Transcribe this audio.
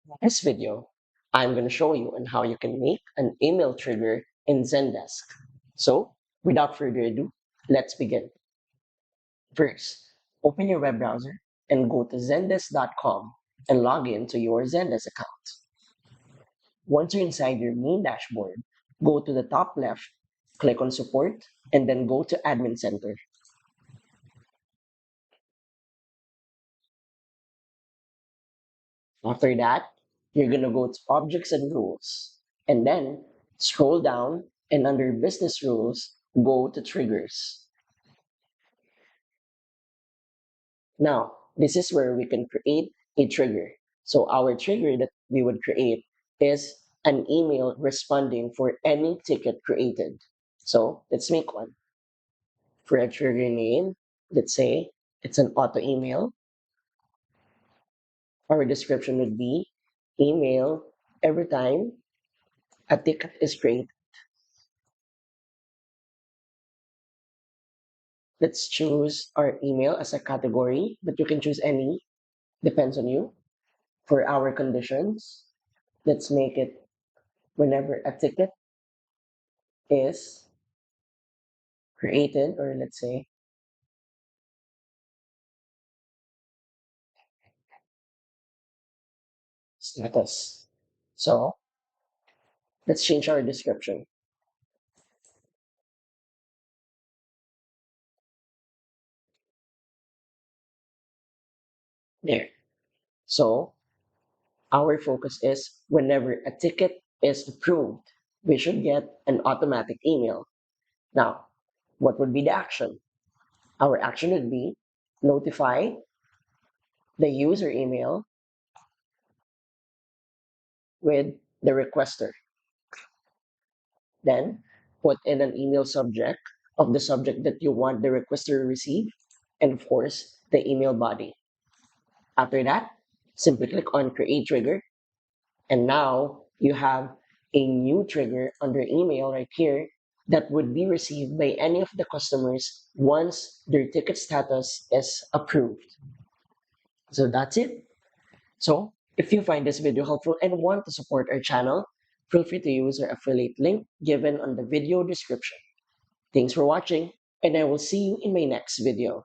In this video, I'm going to show you on how you can make an email trigger in Zendesk. So, without further ado, let's begin. First, open your web browser and go to zendesk.com and log in to your Zendesk account. Once you're inside your main dashboard, go to the top left, click on Support, and then go to Admin Center. After that, you're going to go to Objects and Rules, and then scroll down and under Business Rules, go to Triggers. Now, this is where we can create a trigger. So our trigger that we would create is an email responding for any ticket created. So let's make one. For a trigger name, let's say it's an auto email. Our description would be email every time a ticket is created. Let's choose our email as a category, but you can choose any, depends on you. For our conditions, let's make it whenever a ticket is created, or let's say status. So let's change our description. There. So our focus is whenever a ticket is approved, we should get an automatic email. Now, what would be the action? Our action would be notify the user email with the requester. Then put in an email subject of the subject that you want the requester to receive, and of course, the email body. After that, simply click on Create Trigger, and now you have a new trigger under email right here that would be received by any of the customers once their ticket status is approved. So that's it. So if you find this video helpful and want to support our channel, feel free to use our affiliate link given on the video description. Thanks for watching, and I will see you in my next video.